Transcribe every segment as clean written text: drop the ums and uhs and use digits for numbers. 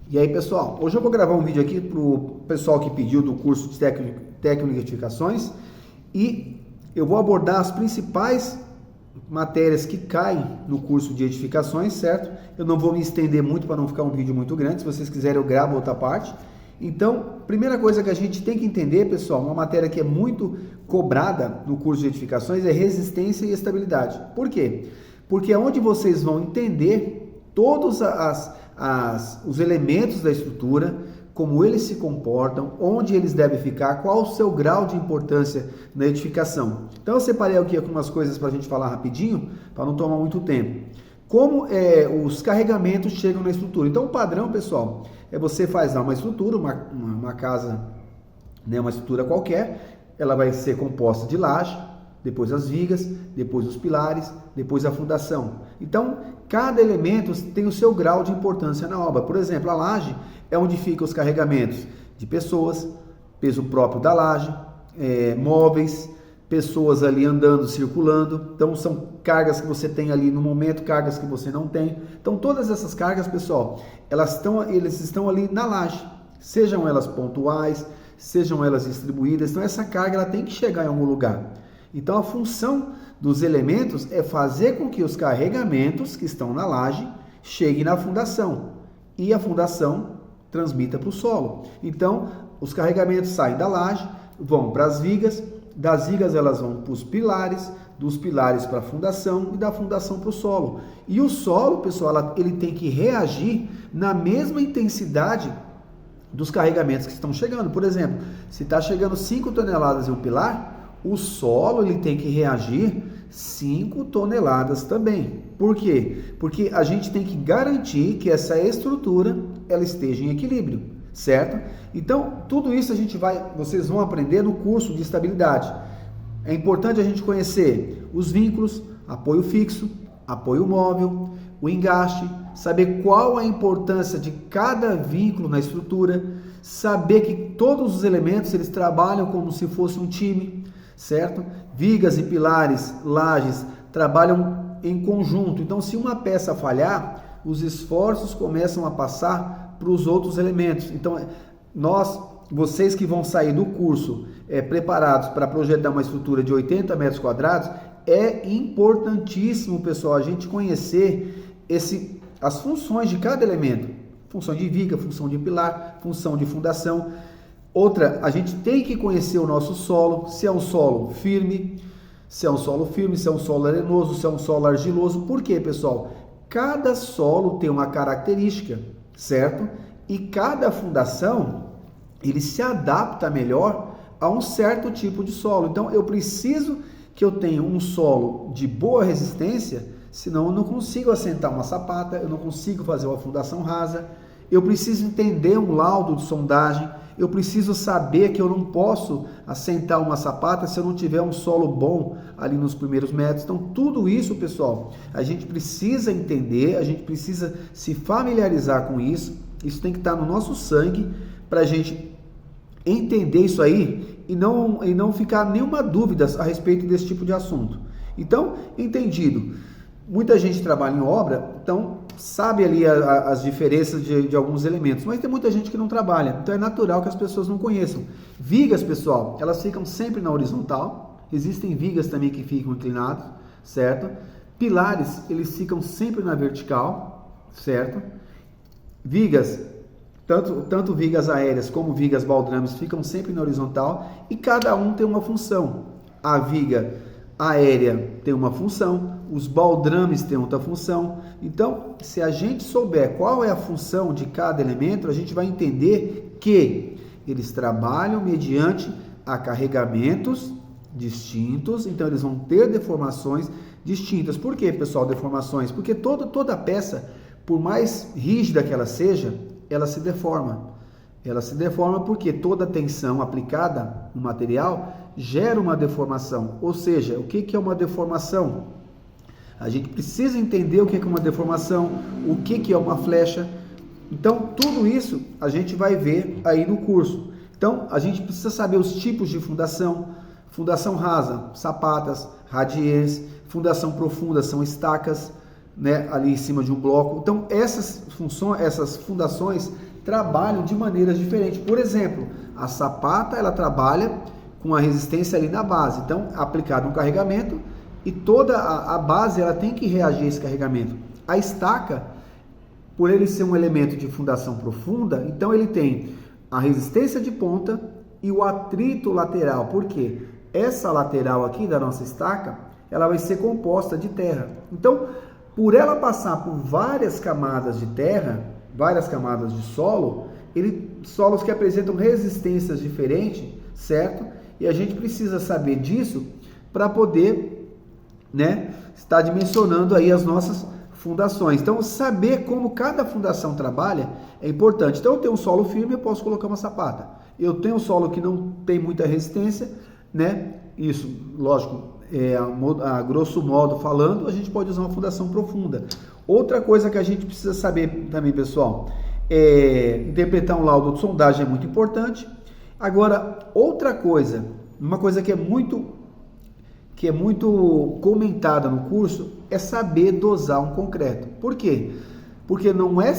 E aí, pessoal, hoje eu vou gravar um vídeo aqui para o pessoal que pediu do curso de técnico de edificações e eu vou abordar as principais matérias que caem no curso de edificações, certo? Eu não vou me estender muito para não ficar um vídeo muito grande, se vocês quiserem eu gravo outra parte. Então, primeira coisa que a gente tem que entender, pessoal, uma matéria que é muito cobrada no curso de edificações é resistência e estabilidade. Por quê? Porque é onde vocês vão entender todos os elementos da estrutura, como eles se comportam, onde eles devem ficar, qual o seu grau de importância na edificação. Então eu separei aqui algumas coisas para a gente falar rapidinho, para não tomar muito tempo. Como os carregamentos chegam na estrutura. Então o padrão, pessoal, é você faz uma estrutura, uma casa, né, uma estrutura qualquer, ela vai ser composta de laje, depois as vigas, depois os pilares, depois a fundação. Então, cada elemento tem o seu grau de importância na obra. Por exemplo, a laje é onde ficam os carregamentos de pessoas, peso próprio da laje, móveis, pessoas ali andando, circulando. Então, são cargas que você tem ali no momento, cargas que você não tem. Então, todas essas cargas, pessoal, eles estão ali na laje, sejam elas pontuais, sejam elas distribuídas. Então, essa carga ela tem que chegar em algum lugar. Então, a função dos elementos é fazer com que os carregamentos que estão na laje cheguem na fundação e a fundação transmita para o solo. Então, os carregamentos saem da laje, vão para as vigas, das vigas elas vão para os pilares, dos pilares para a fundação e da fundação para o solo. E o solo, pessoal, ele tem que reagir na mesma intensidade dos carregamentos que estão chegando. Por exemplo, se está chegando 5 toneladas em um pilar, o solo ele tem que reagir 5 toneladas também. Por quê? Porque a gente tem que garantir que essa estrutura ela esteja em equilíbrio, certo? Então, tudo isso vocês vão aprender no curso de estabilidade. É importante a gente conhecer os vínculos, apoio fixo, apoio móvel, o engaste, saber qual a importância de cada vínculo na estrutura, saber que todos os elementos eles trabalham como se fosse um time, certo? Vigas e pilares, lajes, trabalham em conjunto. Então, se uma peça falhar, os esforços começam a passar para os outros elementos. Então, vocês que vão sair do curso preparados para projetar uma estrutura de 80 metros quadrados, é importantíssimo, pessoal, a gente conhecer as funções de cada elemento. Função de viga, função de pilar, função de fundação. Outra, a gente tem que conhecer o nosso solo, se é um solo firme, se é um solo arenoso, se é um solo argiloso. Por quê, pessoal? Cada solo tem uma característica, certo? E cada fundação, ele se adapta melhor a um certo tipo de solo. Então, eu preciso que eu tenha um solo de boa resistência, senão eu não consigo assentar uma sapata, eu não consigo fazer uma fundação rasa. Eu preciso entender um laudo de sondagem, eu preciso saber que eu não posso assentar uma sapata se eu não tiver um solo bom ali nos primeiros metros. Então, tudo isso, pessoal, a gente precisa entender, a gente precisa se familiarizar com isso. Isso tem que estar no nosso sangue para a gente entender isso aí e não ficar nenhuma dúvida a respeito desse tipo de assunto. Então, entendido. Muita gente trabalha em obra, então sabe ali as diferenças de alguns elementos, mas tem muita gente que não trabalha, então é natural que as pessoas não conheçam. Vigas, pessoal, elas ficam sempre na horizontal, existem vigas também que ficam inclinadas, certo? Pilares, eles ficam sempre na vertical, certo? Vigas, tanto vigas aéreas como vigas baldrames ficam sempre na horizontal e cada um tem uma função. A viga aérea tem uma função, os baldrames têm outra função. Então, se a gente souber qual é a função de cada elemento, a gente vai entender que eles trabalham mediante a carregamentos distintos, então eles vão ter deformações distintas. Por que, pessoal, deformações? Porque toda peça, por mais rígida que ela seja, ela se deforma. Ela se deforma porque toda tensão aplicada no material gera uma deformação. Ou seja, o que é uma deformação? A gente precisa entender o que é uma deformação, o que é uma flecha. Então, tudo isso a gente vai ver aí no curso. Então, a gente precisa saber os tipos de fundação. Fundação rasa, sapatas, radiers. Fundação profunda são estacas. né, ali em cima de um bloco. Então essas fundações trabalham de maneiras diferentes. Por exemplo, a sapata, ela trabalha com a resistência ali na base. Então, aplicado um carregamento e toda a base ela tem que reagir a esse carregamento. A estaca, por ele ser um elemento de fundação profunda, então ele tem a resistência de ponta e o atrito lateral. Por quê? Essa lateral aqui da nossa estaca, ela vai ser composta de terra. Então, por ela passar por várias camadas de terra, várias camadas de solo, solos que apresentam resistências diferentes, certo? E a gente precisa saber disso para poder, né, estar dimensionando aí as nossas fundações. Então, saber como cada fundação trabalha é importante. Então, eu tenho um solo firme, eu posso colocar uma sapata. Eu tenho um solo que não tem muita resistência, né? Isso, lógico, a grosso modo falando, a gente pode usar uma fundação profunda. Outra coisa que a gente precisa saber também, pessoal, interpretar um laudo de sondagem é muito importante. Agora, outra coisa, uma coisa que é muito comentada no curso, é saber dosar um concreto. Por quê? Porque não é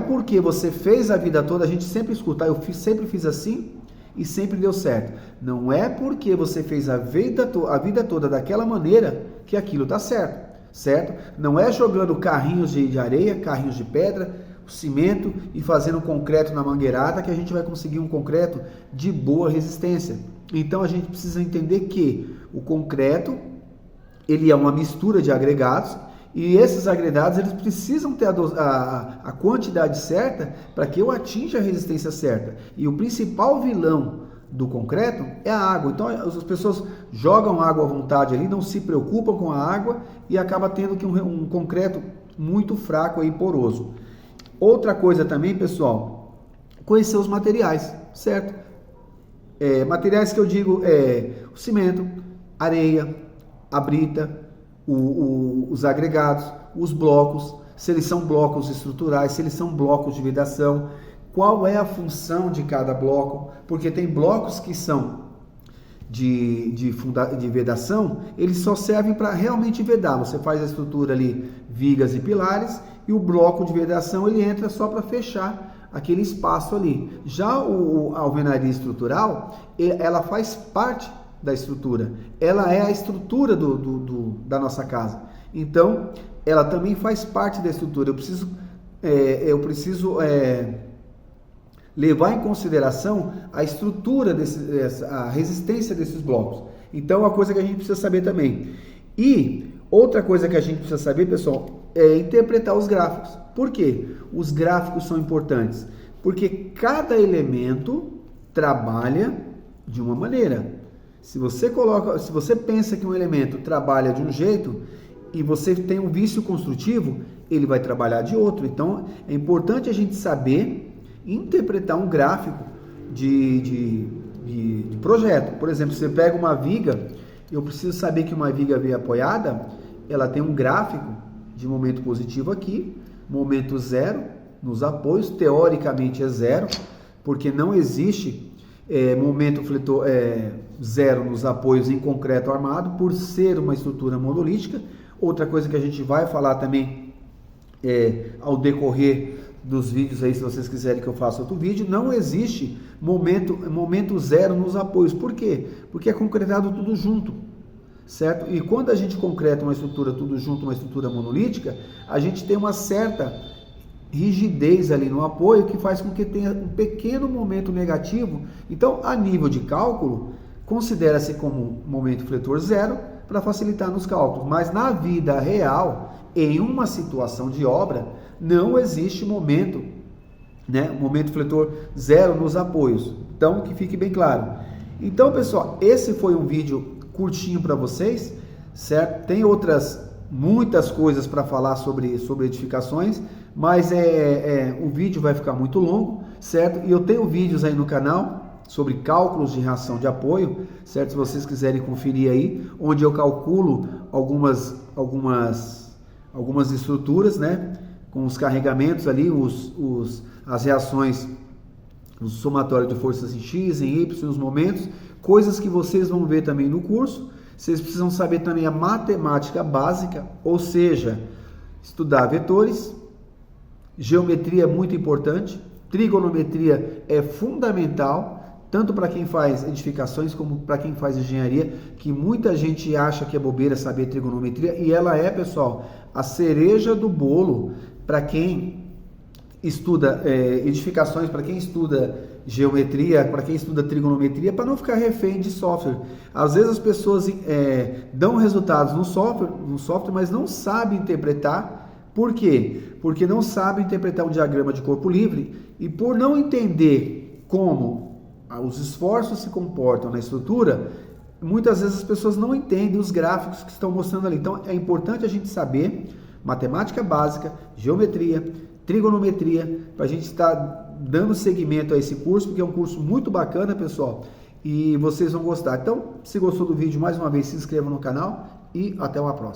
porque você fez a vida toda, a gente sempre escuta, sempre fiz assim e sempre deu certo. Não é porque você fez a vida toda daquela maneira que aquilo está certo? Não é jogando carrinhos de areia, carrinhos de pedra, cimento e fazendo concreto na mangueirada que a gente vai conseguir um concreto de boa resistência. Então a gente precisa entender que o concreto, ele é uma mistura de agregados e esses agregados eles precisam ter a quantidade certa para que eu atinja a resistência certa. E o principal vilão do concreto é a água. Então as pessoas jogam água à vontade ali, não se preocupam com a água e acaba tendo que um concreto muito fraco e poroso. Outra coisa também, pessoal, conhecer os materiais, certo? Materiais que eu digo o cimento, areia, a brita, os agregados, os blocos, se eles são blocos estruturais, se eles são blocos de vedação, qual é a função de cada bloco, porque tem blocos que são de vedação, eles só servem para realmente vedar. Você faz a estrutura ali, vigas e pilares, e o bloco de vedação ele entra só para fechar aquele espaço ali. Já a alvenaria estrutural, ela faz parte da estrutura, ela é a estrutura da nossa casa. Então, ela também faz parte da estrutura. Eu preciso levar em consideração a estrutura, a resistência desses blocos. Então, é uma coisa que a gente precisa saber também. E outra coisa que a gente precisa saber, pessoal, é interpretar os gráficos. Por quê? Os gráficos são importantes. Porque cada elemento trabalha de uma maneira. Se você pensa que um elemento trabalha de um jeito e você tem um vício construtivo, ele vai trabalhar de outro. Então, é importante a gente saber interpretar um gráfico de projeto. Por exemplo, você pega uma viga, eu preciso saber que uma viga veio apoiada, ela tem um gráfico de momento positivo aqui, momento zero nos apoios, teoricamente é zero, porque não existe momento fletor zero nos apoios em concreto armado, por ser uma estrutura monolítica. Outra coisa que a gente vai falar também ao dos vídeos aí, se vocês quiserem que eu faça outro vídeo, não existe momento zero nos apoios. Por quê? Porque é concretado tudo junto, certo? E quando a gente concreta uma estrutura tudo junto, uma estrutura monolítica, a gente tem uma certa rigidez ali no apoio que faz com que tenha um pequeno momento negativo. Então, a nível de cálculo, considera-se como momento fletor zero para facilitar nos cálculos. Mas na vida real, em uma situação de obra, não existe momento fletor zero nos apoios. Então, que fique bem claro. Então, pessoal, esse foi um vídeo curtinho para vocês, certo? Tem muitas coisas para falar sobre edificações, mas o vídeo vai ficar muito longo, certo? E eu tenho vídeos aí no canal sobre cálculos de reação de apoio, certo? Se vocês quiserem conferir aí, onde eu calculo algumas estruturas, né? Com os carregamentos ali, as reações, o somatório de forças em X, em Y, os momentos, coisas que vocês vão ver também no curso, Vocês precisam saber também a matemática básica, ou seja, estudar vetores, geometria é muito importante, trigonometria é fundamental, tanto para quem faz edificações como para quem faz engenharia, que muita gente acha que é bobeira saber trigonometria, e ela é, pessoal, a cereja do bolo para quem estuda edificações, para quem estuda geometria, para quem estuda trigonometria, para não ficar refém de software. Às vezes as pessoas dão resultados no software, mas não sabem interpretar. Por quê? Porque não sabem interpretar um diagrama de corpo livre, e por não entender como os esforços se comportam na estrutura, muitas vezes as pessoas não entendem os gráficos que estão mostrando ali. Então é importante a gente saber matemática básica, geometria, trigonometria, para a gente estar dando seguimento a esse curso, porque é um curso muito bacana, pessoal, e vocês vão gostar. Então, se gostou do vídeo, mais uma vez, se inscreva no canal e até uma próxima.